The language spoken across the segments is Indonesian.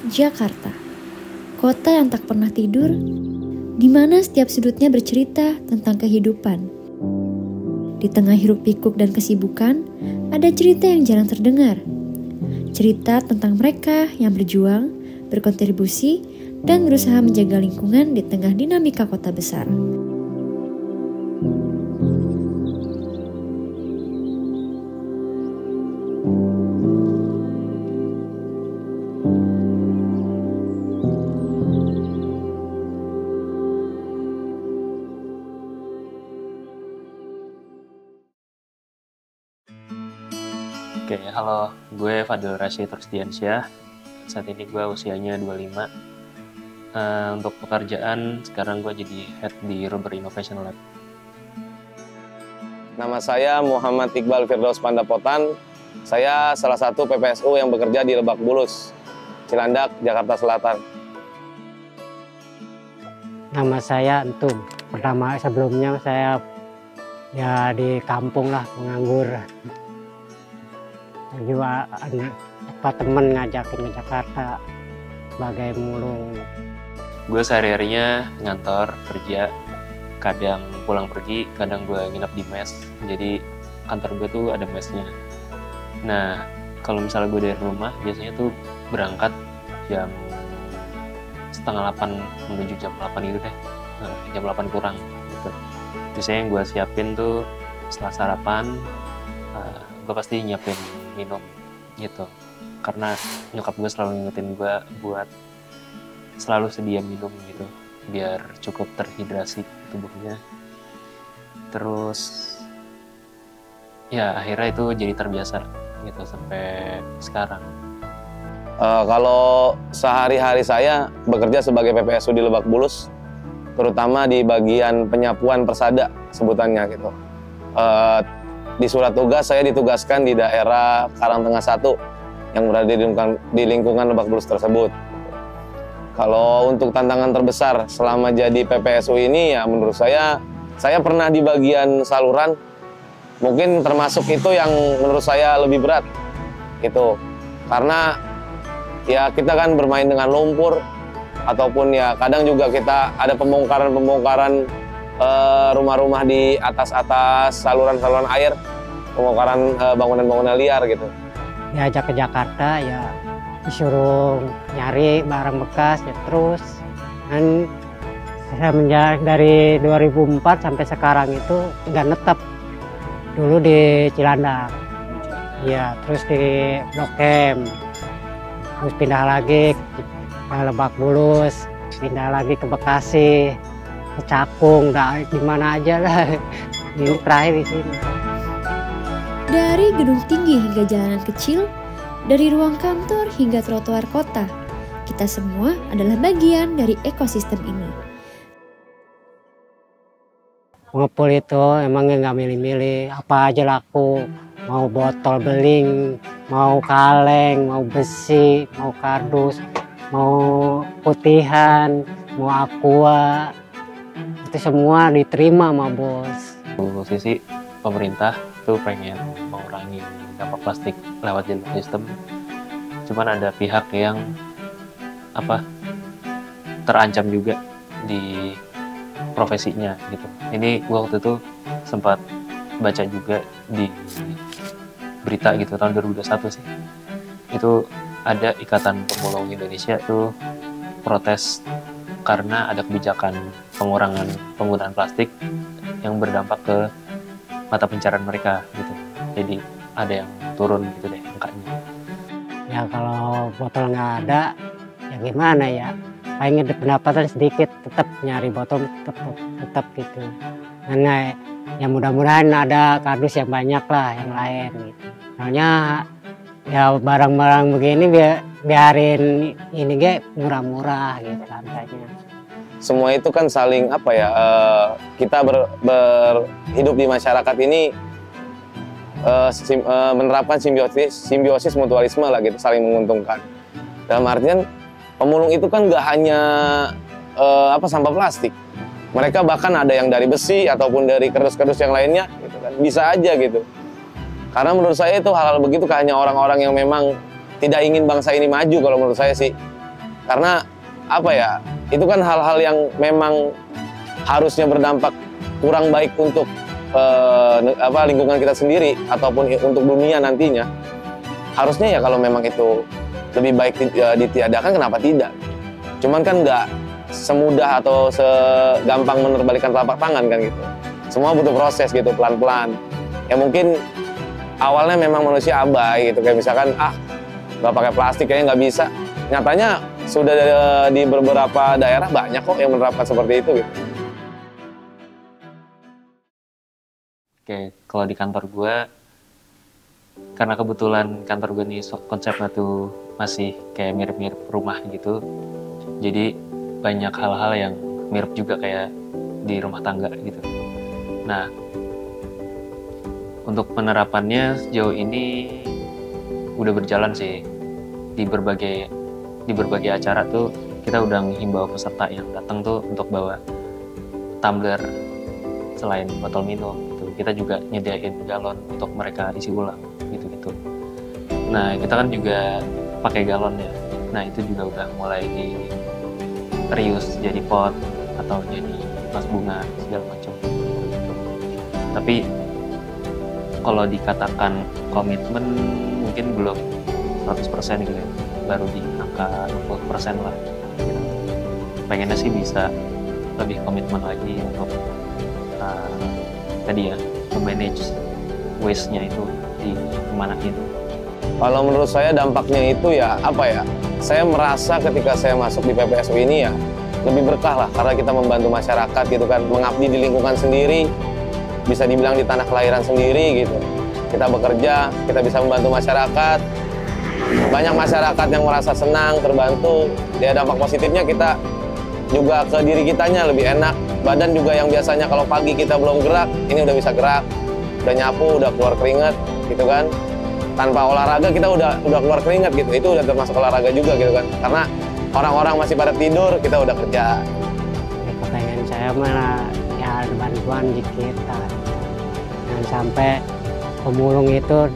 Jakarta, kota yang tak pernah tidur, di mana setiap sudutnya bercerita tentang kehidupan. Di tengah hiruk-pikuk dan kesibukan, ada cerita yang jarang terdengar. Cerita tentang mereka yang berjuang, berkontribusi, dan berusaha menjaga lingkungan di tengah dinamika kota besar. Oke, halo, gue Fadil Rashid Rusdiansyah. Saat ini gue usianya 25. Untuk pekerjaan, sekarang gue jadi head di Rubber Innovation Lab. Nama saya Muhammad Iqbal Firdaus Pandapotan. Saya salah satu PPSU yang bekerja di Lebak Bulus, Cilandak, Jakarta Selatan. Nama saya Entum. Sebelumnya saya ya di kampung lah, menganggur. Juga temen ngajakin ke Jakarta sebagai mulung. Gue sehari-harinya ngantor, kerja, kadang pulang pergi, kadang gue nginep di mes. Jadi kantor gue tuh ada mesnya. Nah, kalau misalnya gue dari rumah, biasanya tuh berangkat jam 7:30 menuju jam 8 gitu deh. Nah, jam 8 kurang gitu. Biasanya yang gue siapin tuh setelah sarapan, gue pasti nyiapin minum gitu. Karena nyokap gue selalu ngingetin gue buat selalu sedia minum gitu, biar cukup terhidrasi tubuhnya. Terus ya akhirnya itu jadi terbiasa gitu sampai sekarang. Kalau sehari-hari saya bekerja sebagai PPSU di Lebak Bulus, terutama di bagian penyapuan persada sebutannya gitu. Di surat tugas saya ditugaskan di daerah Karangtengah 1 yang berada di lingkungan Lebak Bulus tersebut. Kalau untuk tantangan terbesar selama jadi PPSU ini ya menurut saya pernah di bagian saluran, mungkin termasuk itu yang menurut saya lebih berat gitu. Karena ya kita kan bermain dengan lumpur, ataupun ya kadang juga kita ada pembongkaran rumah-rumah di atas saluran-saluran air, pembongkaran bangunan-bangunan liar gitu. Diajak ke Jakarta ya disuruh nyari barang bekas ya terus. Dan saya dari 2004 sampai sekarang itu nggak netep. Dulu di Cilandak, ya terus di Blok M, terus pindah lagi ke Lebak Bulus, pindah lagi ke Bekasi, ke Cakung, di mana aja lah. Ini terakhir di sini. Dari gedung tinggi hingga jalanan kecil, dari ruang kantor hingga trotoar kota, kita semua adalah bagian dari ekosistem ini. Pengepul itu emangnya nggak milih-milih, apa aja laku. Mau botol beling, mau kaleng, mau besi, mau kardus, mau putihan, mau aqua. Itu semua diterima sama bos. Sisi pemerintah tuh pengen mengurangi dampak plastik lewat jalur sistem. Cuman ada pihak yang terancam juga di profesinya gitu. Ini gua waktu itu sempat baca juga di berita gitu tahun 2021 sih. Itu ada Ikatan Pemulung Indonesia tuh protes karena ada kebijakan pengurangan penggunaan plastik yang berdampak ke mata pencarian mereka gitu. Jadi ada yang turun gitu deh angkanya. Ya kalau botol nggak ada, ya gimana ya? Paling ada pendapatan sedikit, tetap nyari botol tetap gitu. Karena ya mudah-mudahan ada kardus yang banyak lah yang lain gitu. Soalnya ya barang-barang begini biarin ini murah-murah gitu harganya. Semua itu kan saling kita hidup di masyarakat ini menerapkan simbiosis mutualisme lah gitu, saling menguntungkan. Dalam artian pemulung itu kan nggak hanya sampah plastik, mereka bahkan ada yang dari besi ataupun dari kardus-kardus yang lainnya gitu kan, bisa aja gitu. Karena menurut saya itu hal-hal begitu hanya orang-orang yang memang tidak ingin bangsa ini maju kalau menurut saya sih. Karena apa ya, itu kan hal-hal yang memang harusnya berdampak kurang baik untuk lingkungan kita sendiri ataupun untuk dunia nantinya. Harusnya ya kalau memang itu lebih baik ditiadakan, kenapa tidak? Cuman kan nggak semudah atau segampang menerbalikan telapak tangan kan gitu. Semua butuh proses gitu, pelan-pelan. Ya mungkin awalnya memang manusia abai gitu, kayak misalkan nggak pakai plastik kayaknya nggak bisa. Nyatanya sudah di beberapa daerah banyak kok yang menerapkan seperti itu gitu. Oke, kalau di kantor gue, karena kebetulan kantor gue nih konsepnya tuh masih kayak mirip-mirip rumah gitu, jadi banyak hal-hal yang mirip juga kayak di rumah tangga gitu. Nah, untuk penerapannya sejauh ini udah berjalan sih. Di berbagai acara tuh kita udah menghimbau peserta yang datang tuh untuk bawa tumbler selain botol minum gitu. Kita juga nyediain galon untuk mereka isi ulang gitu-gitu. Nah, kita kan juga pakai galon ya. Nah, itu juga udah mulai di reuse jadi pot atau jadi vas bunga segala macam gitu. Tapi kalau dikatakan komitmen mungkin belum 100% gitu ya, baru di angka 60% lah gitu. Pengennya sih bisa lebih komitmen lagi untuk tadi ya, manage waste-nya itu di kemana itu. Kalau menurut saya dampaknya itu ya apa ya, saya merasa ketika saya masuk di PPSU ini ya lebih berkah lah, karena kita membantu masyarakat gitu kan, mengabdi di lingkungan sendiri, bisa dibilang di tanah kelahiran sendiri gitu. Kita bekerja, kita bisa membantu masyarakat, banyak masyarakat yang merasa senang, terbantu. Ya dampak positifnya kita juga ke diri kitanya lebih enak, badan juga yang biasanya kalau pagi kita belum gerak, ini udah bisa gerak, udah nyapu, udah keluar keringat gitu kan. Tanpa olahraga kita udah keluar keringat gitu, itu udah termasuk olahraga juga gitu kan. Karena orang-orang masih pada tidur, kita udah kerja. Pengen saya malah ya ada bantuan dikit, jangan sampai pemulung itu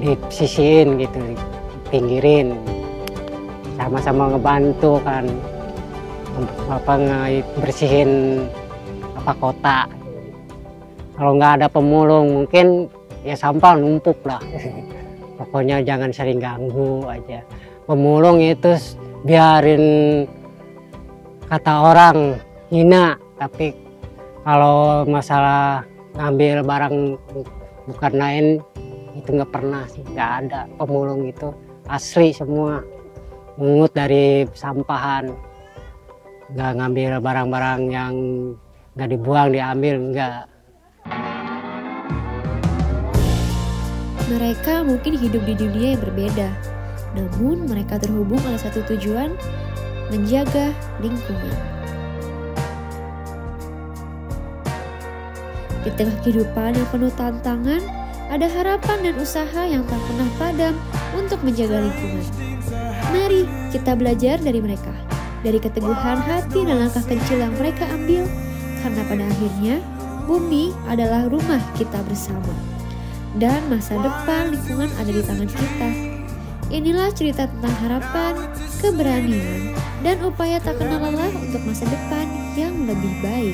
disisihin gitu, pinggirin, sama-sama ngebantu kan, bersihin kota. Kalau nggak ada pemulung mungkin ya sampah numpuk lah. Pokoknya jangan sering ganggu aja. Pemulung itu biarin kata orang hina, tapi kalau masalah ngambil barang bukan lain itu nggak pernah sih, nggak ada. Pemulung itu asli semua, mungut dari sampahan, nggak ngambil barang-barang yang nggak dibuang diambil, nggak. Mereka mungkin hidup di dunia yang berbeda, namun mereka terhubung oleh satu tujuan, menjaga lingkungan. Di tengah kehidupan yang penuh tantangan, ada harapan dan usaha yang tak pernah padam untuk menjaga lingkungan. Mari kita belajar dari mereka, dari keteguhan hati dan langkah kecil yang mereka ambil, karena pada akhirnya bumi adalah rumah kita bersama. Dan masa depan lingkungan ada di tangan kita. Inilah cerita tentang harapan, keberanian, dan upaya tak kenal lelah untuk masa depan yang lebih baik.